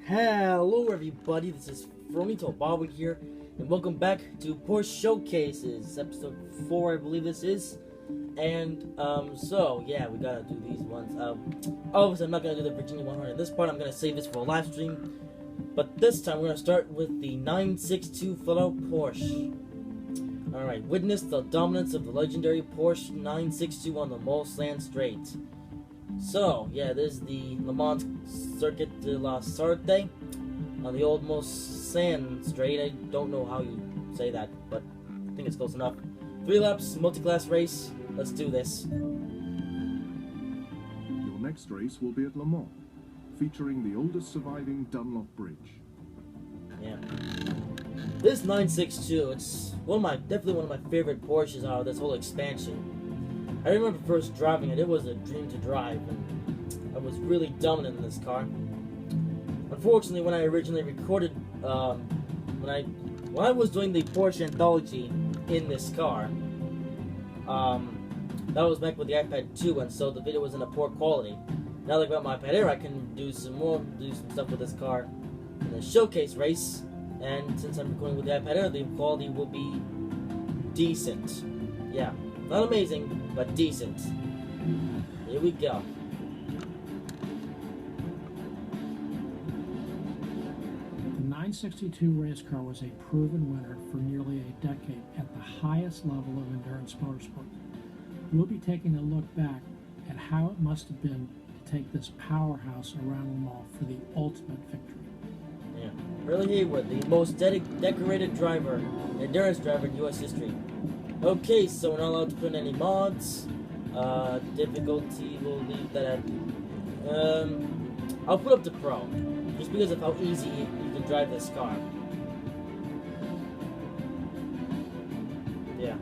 Hello everybody, this is Fronito Bob here, and welcome back to Porsche Showcases, episode 4 I believe this is. And, so, yeah, we gotta do these ones. Obviously I'm not gonna do the Virginia 100 this part, I'm gonna save this for a live stream. But this time we're gonna start with the 962 Photo Porsche. Alright, witness the dominance of the legendary Porsche 962 on the Mulsanne Straight. So, yeah, this is the Le Mans Circuit de la Sarte on the old Mulsanne Straight. I don't know how you say that, but I think it's close enough. 3 laps, multi-class race. Let's do this. Your next race will be at Le Mans, featuring the oldest surviving Dunlop bridge. Yeah. This 962, it's definitely one of my favorite Porsches out of this whole expansion. I remember first driving it, it was a dream to drive, and I was really dominant in this car. Unfortunately, when I originally recorded, when I was doing the Porsche anthology in this car, that was back with the iPad 2, and so the video was in a poor quality. Now that I got my iPad Air, I can do some stuff with this car in the showcase race, and since I'm recording with the iPad Air, the quality will be decent. Yeah, not amazing, but decent. Here we go. The 962 race car was a proven winner for nearly a decade at the highest level of endurance motorsport. We'll be taking a look back at how it must have been to take this powerhouse around Le Mans for the ultimate victory. Yeah, Hurley Haywood, the most decorated driver, endurance driver in U.S. history. Okay, so we're not allowed to put in any mods. Difficulty, we'll leave that at, I'll put up to Pro, just because of how easy you can drive this car. Yeah.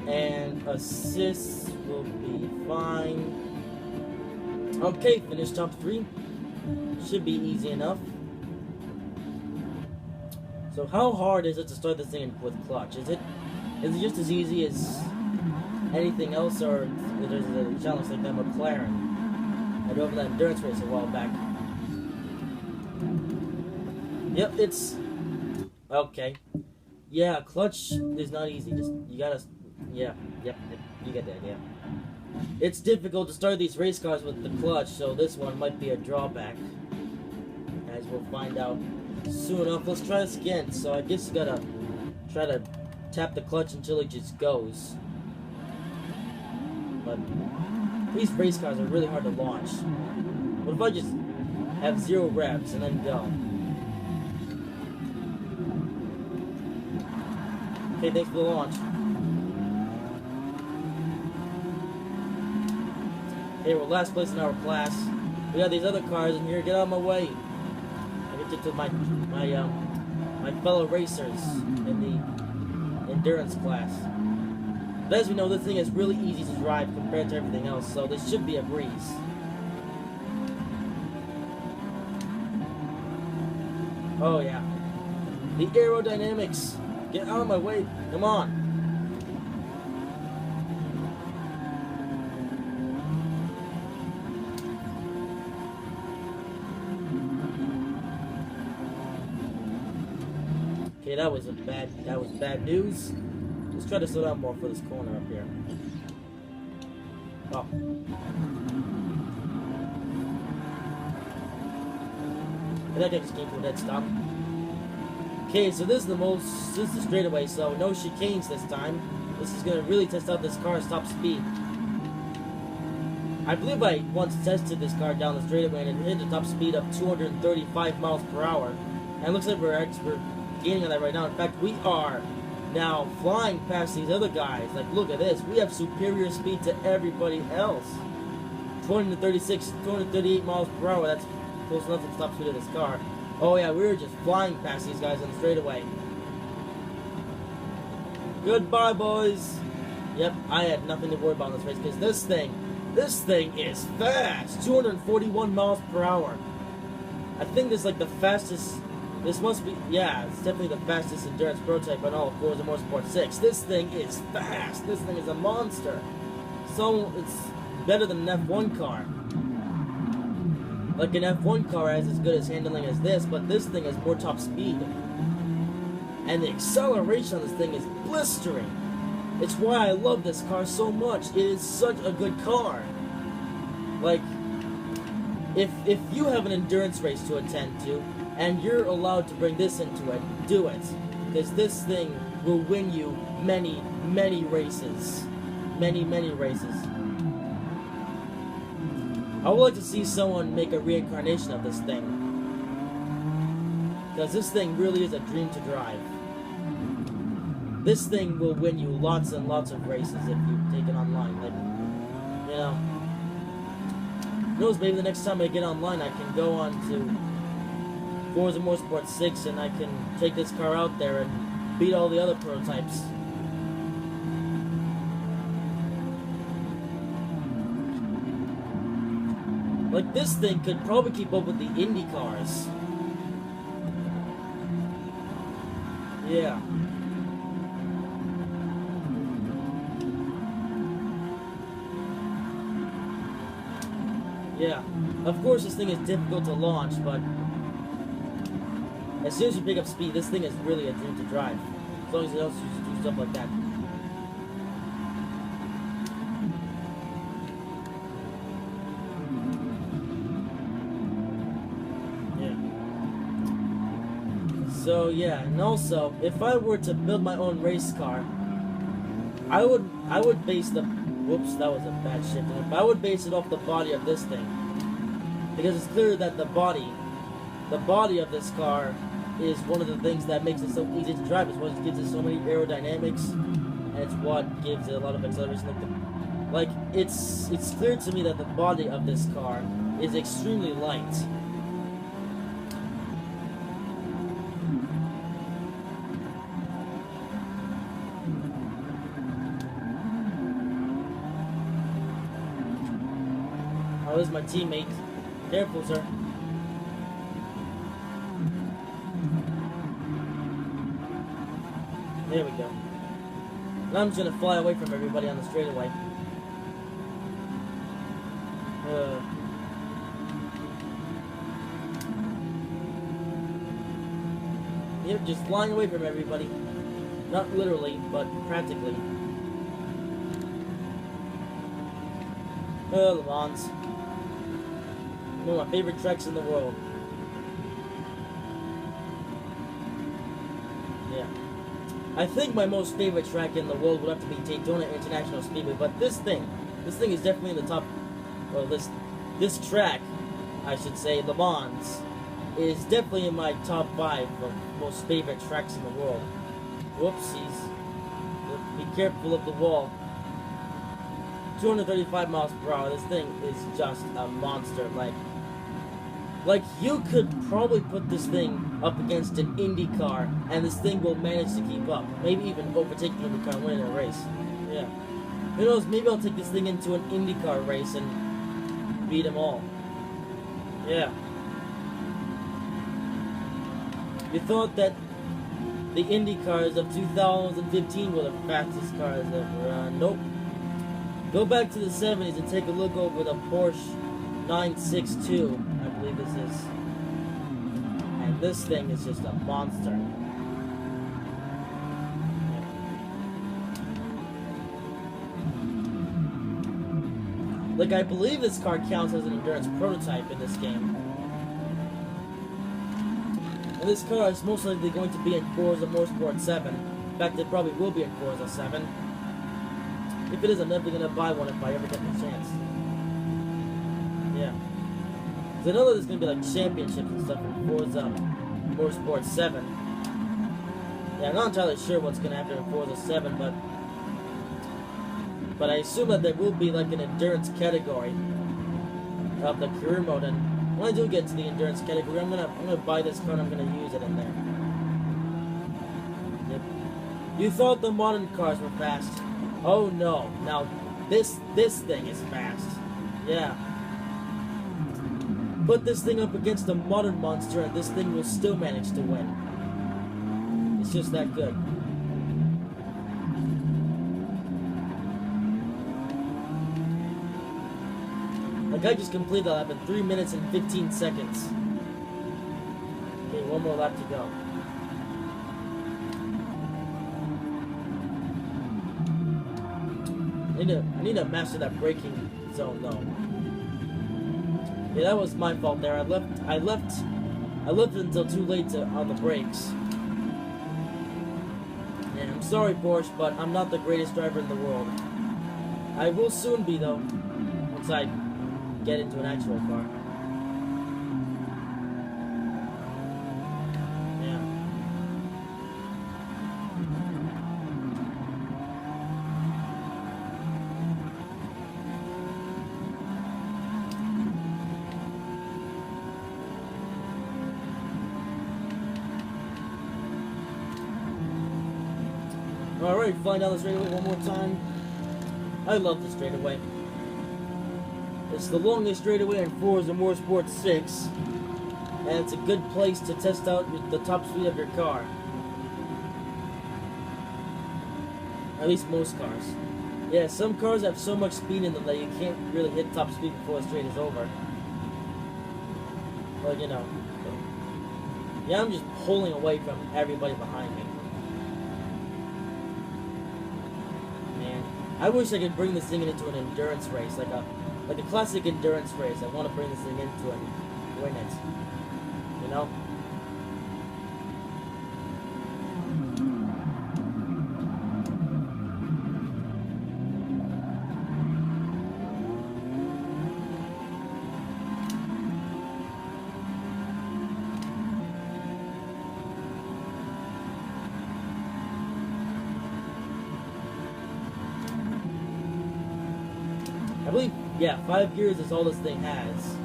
And assists will be fine. Okay, finish top 3. Should be easy enough. So how hard is it to start this thing with clutch? Is it just as easy as anything else, or there's a challenge like that McLaren? I drove that endurance race a while back. Yep, it's okay. Yeah, clutch is not easy. You gotta, yep, you get the idea. It's difficult to start these race cars with the clutch, so this one might be a drawback, as we'll find out soon enough. Let's try this again. So I guess you gotta try to tap the clutch until it just goes. But these race cars are really hard to launch. What if I just have 0 revs and then go? Okay, thanks for the launch. Okay, we're last place in our class. We got these other cars in here. Get out of my way. I get to my fellow racers in the endurance class. But as we know, this thing is really easy to drive compared to everything else, so this should be a breeze. Oh yeah. The aerodynamics. Get out of my way. Come on. Okay, that was bad news. Let's try to slow down more for this corner up here. Oh. I think I just came to a dead stop. Okay, so this is the straightaway, so no chicanes this time. This is gonna really test out this car's top speed. I believe I once tested this car down the straightaway and it hit a top speed of 235 miles per hour. And it looks like we're gaining on that right now. In fact, we are now flying past these other guys. Like, look at this. We have superior speed to everybody else. 236, 238 miles per hour. That's close enough to the top speed of this car. Oh yeah, we were just flying past these guys on the straightaway. Goodbye, boys. Yep, I had nothing to worry about in this race because this thing is fast. 241 miles per hour. I think this is like the fastest. This must be, yeah, it's definitely the fastest endurance prototype on all of Forza Motorsport 6. This thing is fast. This thing is a monster. So it's better than an F1 car. Like an F1 car has as good as handling as this, but this thing has more top speed. And the acceleration on this thing is blistering. It's why I love this car so much. It is such a good car. Like, if you have an endurance race to attend to, and you're allowed to bring this into it, do it. Because this thing will win you many, many races. Many, many races. I would like to see someone make a reincarnation of this thing. Because this thing really is a dream to drive. This thing will win you lots and lots of races if you take it online. Like, you know. Who knows, maybe the next time I get online I can go on to Forza Motorsport 6 and I can take this car out there and beat all the other prototypes. Like, this thing could probably keep up with the Indy cars. Yeah. Yeah. Of course, this thing is difficult to launch, but as soon as you pick up speed, this thing is really a dream to drive. As long as it don't do stuff like that. So yeah, and also, if I were to build my own race car, I would base the, whoops, that was a bad shift. I would base it off the body of this thing, because it's clear that the body of this car is one of the things that makes it so easy to drive. It's what gives it so many aerodynamics, and it's what gives it a lot of acceleration. Like it's clear to me that the body of this car is extremely light. Oh, this is my teammate. Careful, sir. There we go. Now I'm just gonna fly away from everybody on the straightaway. Yep, just flying away from everybody. Not literally, but practically. Le Mans. One of my favorite tracks in the world. Yeah. I think my most favorite track in the world would have to be Daytona International Speedway, but this thing is definitely in the top, well, this track, I should say, Le Mans, is definitely in my top 5 of most favorite tracks in the world. Whoopsies. Be careful of the wall. 235 miles per hour. This thing is just a monster. Like you could probably put this thing up against an Indy car, and this thing will manage to keep up. Maybe even overtake the Indy car and win in a race. Yeah. Who knows? Maybe I'll take this thing into an Indy car race and beat them all. Yeah. You thought that the Indy cars of 2015 were the fastest cars ever run. Nope. Go back to the 70s and take a look over the Porsche 962, I believe this is. And this thing is just a monster. Like, I believe this car counts as an endurance prototype in this game. And this car is most likely going to be in Forza Motorsport 7. In fact, it probably will be in Forza 7. If it is, I'm never going to buy one if I ever get the chance. Yeah. Because I know that there's going to be like championships and stuff in Forza Motorsport 7. Yeah, I'm not entirely sure what's going to happen in Forza 7, but I assume that there will be like an endurance category of the career mode, and when I do get to the endurance category, I'm gonna buy this car and I'm gonna use it in there. Yep. You thought the modern cars were fast. Oh no. Now this thing is fast. Yeah. Put this thing up against a modern monster and this thing will still manage to win. It's just that good. Like guy just completed the lap in 3 minutes and 15 seconds. Okay, one more lap to go. I need to master that braking zone though. Yeah, that was my fault there. I left until too late on the brakes. And I'm sorry, Porsche, but I'm not the greatest driver in the world. I will soon be though, once I get into an actual car. Alright, flying down the straightaway one more time. I love the straightaway. It's the longest straightaway in Forza Motorsport 6, and it's a good place to test out the top speed of your car. At least most cars. Yeah, some cars have so much speed in them that you can't really hit top speed before the straight is over. Well, you know. Yeah, I'm just pulling away from everybody behind me. I wish I could bring this thing into an endurance race, like a classic endurance race. I want to bring this thing into it and win it. You know? I believe, yeah, 5 gears is all this thing has.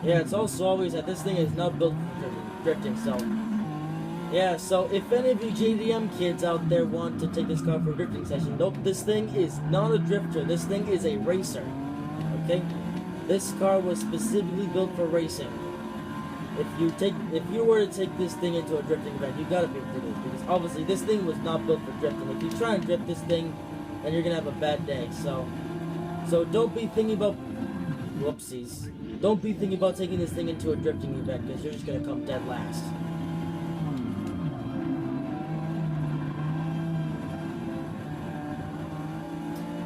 Yeah, it's also always that this thing is not built for drifting, so... Yeah, so if any of you JDM kids out there want to take this car for a drifting session, nope, this thing is not a drifter, this thing is a racer. Okay? This car was specifically built for racing. If you were to take this thing into a drifting event, you gotta be able to do this, because obviously this thing was not built for drifting. If you try and drift this thing, then you're gonna have a bad day. So don't be thinking about, whoopsies. Don't be thinking about taking this thing into a drifting event, because you're just gonna come dead last.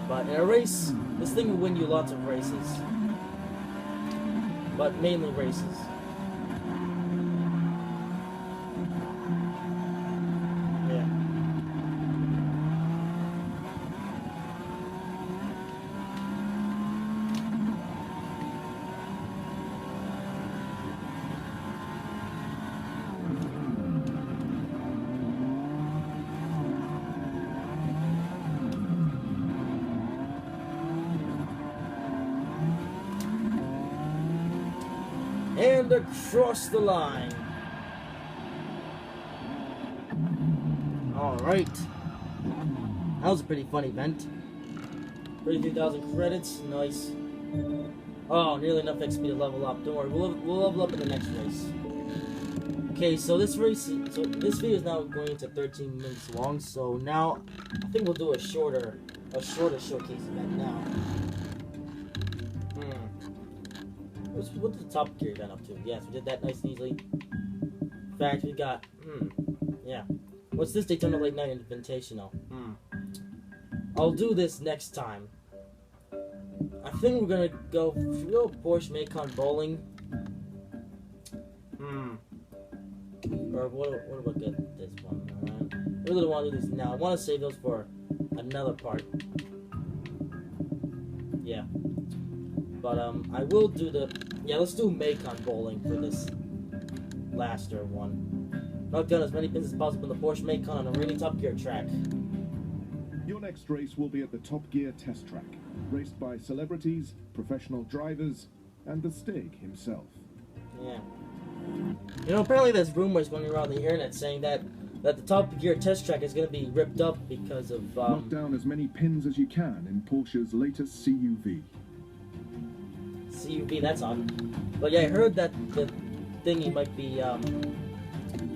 But in a race, this thing will win you lots of races. But mainly races. And across the line. Alright. That was a pretty fun event. 32,000 credits. Nice. Oh, nearly enough XP to level up. Don't worry, we'll level up in the next race. Okay, so this video is now going into 13 minutes long, so now I think we'll do a shorter showcase event now. What's the Top Gear event up to? Yes, we did that nice and easily. In fact, we got, yeah. What's this Daytona Late Night Invitational? I'll do this next time. I think we're gonna go, should we go Porsche Macon Bowling? Or what about get this one, alright? I really don't want to do these now. I want to save those for another part. Yeah. But, I will do let's do Macon Bowling for this laster one. Knock down as many pins as possible in the Porsche Macon on a really Top Gear track. Your next race will be at the Top Gear test track, raced by celebrities, professional drivers, and the Stig himself. Yeah. You know, apparently there's rumors going around the internet saying that the Top Gear test track is going to be ripped up because of, Knock down as many pins as you can in Porsche's latest CUV. CUV, that's odd. But yeah, I heard that the thingy might be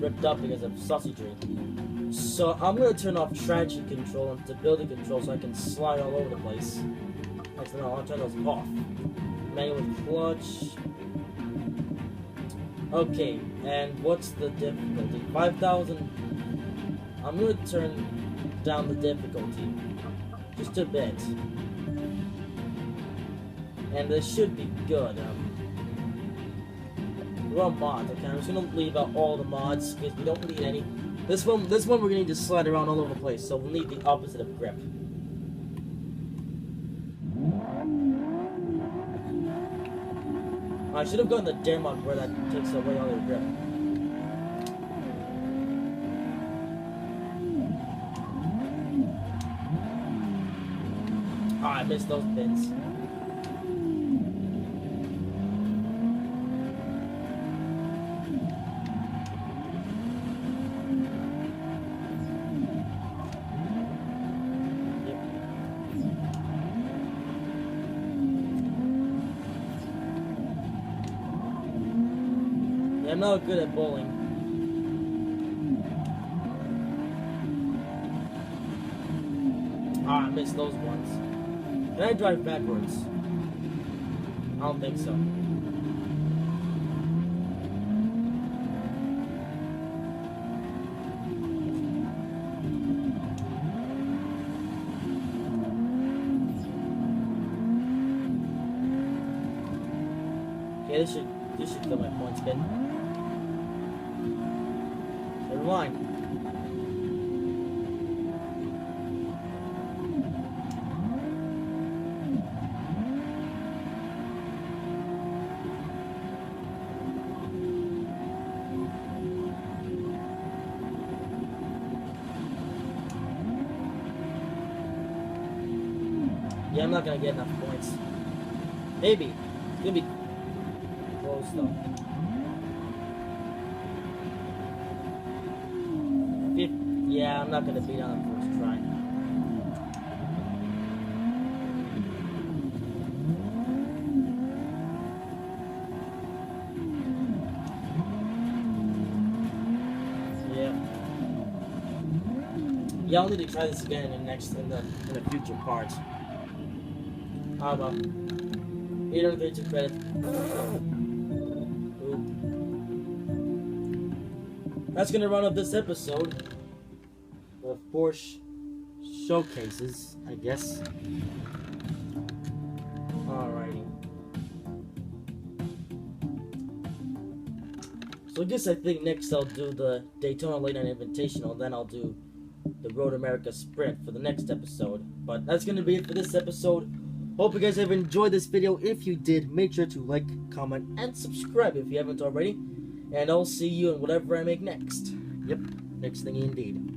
ripped up because of sausagery. So I'm gonna turn off traction control and stability control so I can slide all over the place. Actually, no, I'll turn those off. Manual clutch. Okay, and what's the difficulty? 5,000. I'm gonna turn down the difficulty just a bit, and this should be good. We're on mods, okay? I'm just gonna leave out all the mods because we don't need any. This one we're gonna need to slide around all over the place, so we'll need the opposite of grip. I should have gotten the dare mod where that takes away all your grip. Ah, I missed those pins. I'm not good at bowling. Ah, I missed those ones. Can I drive backwards? I don't think so. Okay, this should kill my point spin. Never mind. Yeah, I'm not gonna get enough points. Maybe. It's gonna be close though. Yeah, I'm not gonna beat on the first try. Yeah, I'll need to try this again in the future parts. How about 832 credit? Oop. That's gonna run up this episode of Porsche showcases, I guess. Alrighty. So I think next I'll do the Daytona Late Night Invitational, then I'll do the Road America Sprint for the next episode. But that's gonna be it for this episode. Hope you guys have enjoyed this video. If you did, make sure to like, comment, and subscribe if you haven't already. And I'll see you in whatever I make next. Yep, next thing indeed.